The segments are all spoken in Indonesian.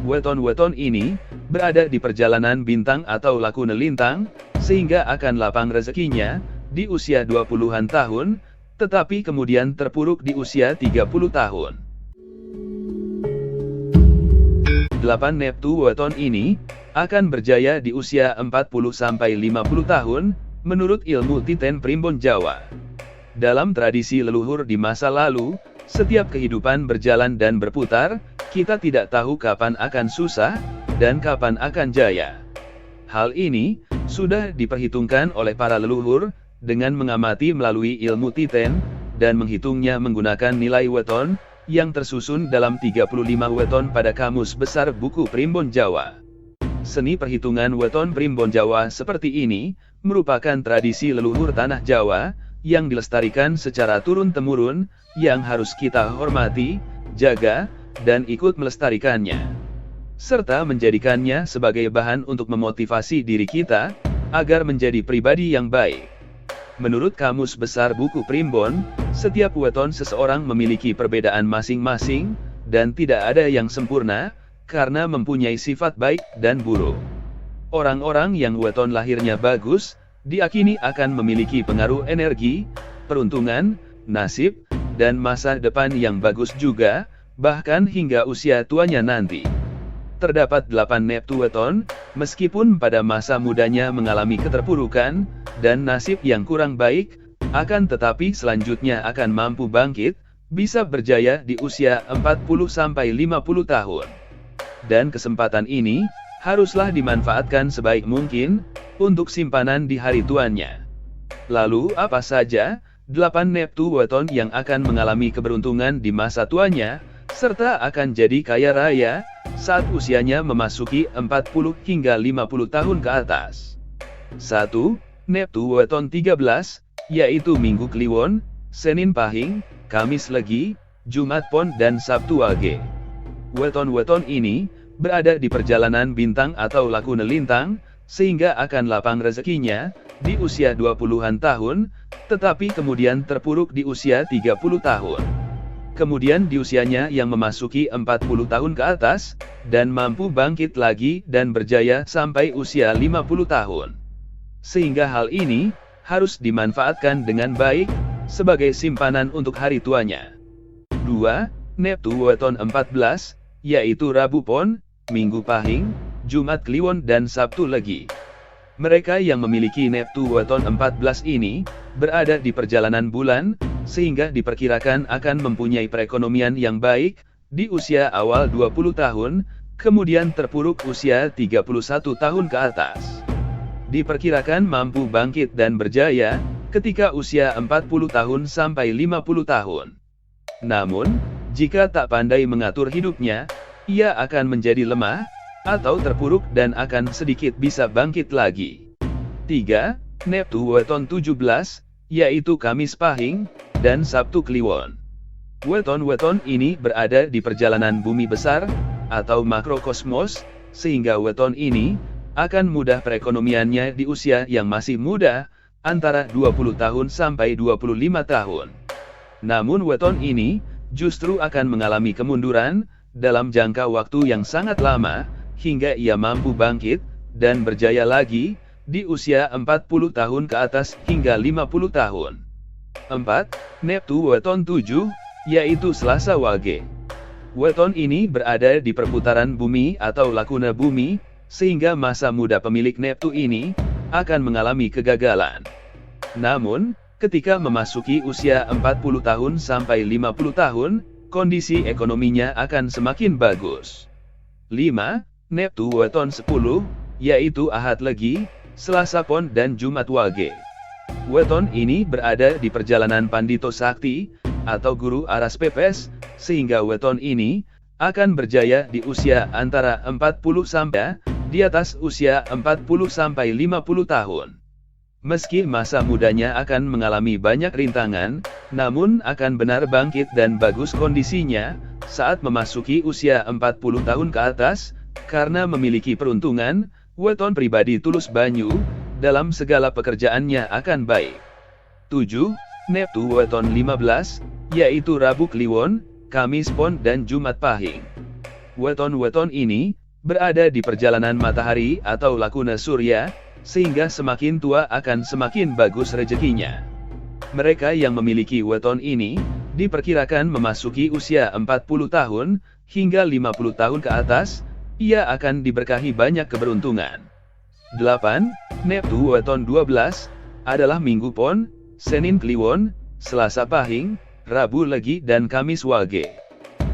Weton-weton ini berada di perjalanan bintang atau lakune lintang, sehingga akan lapang rezekinya di usia 20-an tahun, tetapi kemudian terpuruk di usia 30 tahun. 8 Neptu weton ini akan berjaya di usia 40-50 tahun, menurut ilmu Titen Primbon Jawa. Dalam tradisi leluhur di masa lalu, setiap kehidupan berjalan dan berputar, kita tidak tahu kapan akan susah, dan kapan akan jaya. Hal ini sudah diperhitungkan oleh para leluhur, dengan mengamati melalui ilmu Titen, dan menghitungnya menggunakan nilai weton, yang tersusun dalam 35 weton pada Kamus Besar Buku Primbon Jawa. Seni perhitungan weton Primbon Jawa seperti ini, merupakan tradisi leluhur tanah Jawa, yang dilestarikan secara turun-temurun, yang harus kita hormati, jaga, dan ikut melestarikannya. Serta menjadikannya sebagai bahan untuk memotivasi diri kita, agar menjadi pribadi yang baik. Menurut Kamus Besar Buku Primbon, setiap weton seseorang memiliki perbedaan masing-masing, dan tidak ada yang sempurna, karena mempunyai sifat baik dan buruk. Orang-orang yang weton lahirnya bagus, diakini akan memiliki pengaruh energi, peruntungan, nasib, dan masa depan yang bagus juga, bahkan hingga usia tuanya nanti. Terdapat 8 Neptu weton, meskipun pada masa mudanya mengalami keterpurukan, dan nasib yang kurang baik, akan tetapi selanjutnya akan mampu bangkit, bisa berjaya di usia 40-50 tahun. Dan kesempatan ini, haruslah dimanfaatkan sebaik mungkin, untuk simpanan di hari tuanya. Lalu apa saja 8 Neptu weton yang akan mengalami keberuntungan di masa tuanya, serta akan jadi kaya raya, saat usianya memasuki 40 hingga 50 tahun ke atas. 1. Neptu weton 13, yaitu Minggu Kliwon, Senin Pahing, Kamis Legi, Jumat Pon dan Sabtu Wage. Weton-weton ini berada di perjalanan bintang atau lakune lintang, sehingga akan lapang rezekinya di usia 20-an tahun, tetapi kemudian terpuruk di usia 30 tahun. Kemudian di usianya yang memasuki 40 tahun ke atas, dan mampu bangkit lagi dan berjaya sampai usia 50 tahun. Sehingga hal ini harus dimanfaatkan dengan baik, sebagai simpanan untuk hari tuanya. 2. Neptu weton 14, yaitu Rabu Pon, Minggu Pahing, Jumat Kliwon dan Sabtu Legi. Mereka yang memiliki Neptu weton 14 ini, berada di perjalanan bulan, sehingga diperkirakan akan mempunyai perekonomian yang baik, di usia awal 20 tahun, kemudian terpuruk usia 31 tahun ke atas. Diperkirakan mampu bangkit dan berjaya, ketika usia 40 tahun sampai 50 tahun. Namun, jika tak pandai mengatur hidupnya, ia akan menjadi lemah, atau terpuruk dan akan sedikit bisa bangkit lagi. 3. Neptu weton 17, yaitu Kamis Pahing, dan Sabtu Kliwon. Weton-weton ini berada di perjalanan bumi besar, atau makrokosmos, sehingga weton ini akan mudah perekonomiannya di usia yang masih muda, antara 20 tahun sampai 25 tahun. Namun weton ini, justru akan mengalami kemunduran, dalam jangka waktu yang sangat lama, hingga ia mampu bangkit, dan berjaya lagi, di usia 40 tahun ke atas hingga 50 tahun. 4. Neptu weton 7, yaitu Selasa Wage. Weton ini berada di perputaran bumi atau lakune bumi, sehingga masa muda pemilik Neptu ini, akan mengalami kegagalan. Namun, ketika memasuki usia 40 tahun sampai 50 tahun, kondisi ekonominya akan semakin bagus. 5. Neptu weton 10, yaitu Ahad Legi, Selasa Pon dan Jumat Wage. Weton ini berada di perjalanan Pandito Sakti, atau Guru Aras Pepes, sehingga weton ini akan berjaya di usia antara 40 sampai di atas usia 40 sampai 50 tahun. Meski masa mudanya akan mengalami banyak rintangan, namun akan benar bangkit dan bagus kondisinya saat memasuki usia 40 tahun ke atas, karena memiliki peruntungan, weton pribadi tulus banyu, dalam segala pekerjaannya akan baik. 7. Neptu weton 15, yaitu Rabu Kliwon, Kamis Pon dan Jumat Pahing. Weton-weton ini berada di perjalanan matahari atau lakuna surya, sehingga semakin tua akan semakin bagus rezekinya. Mereka yang memiliki weton ini, diperkirakan memasuki usia 40 tahun, hingga 50 tahun ke atas, ia akan diberkahi banyak keberuntungan. 8. Neptu weton 12, adalah Minggu Pon, Senin Kliwon, Selasa Pahing, Rabu Legi dan Kamis Wage.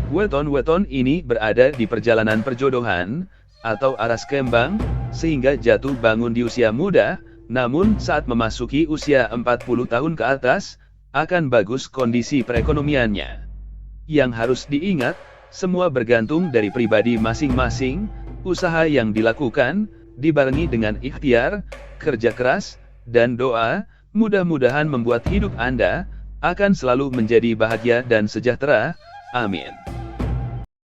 Weton-weton ini berada di perjalanan perjodohan, atau aras kembang, sehingga jatuh bangun di usia muda, namun saat memasuki usia 40 tahun ke atas, akan bagus kondisi perekonomiannya. Yang harus diingat, semua bergantung dari pribadi masing-masing, usaha yang dilakukan, dibarengi dengan ikhtiar, kerja keras, dan doa, mudah-mudahan membuat hidup Anda, akan selalu menjadi bahagia dan sejahtera. Amin.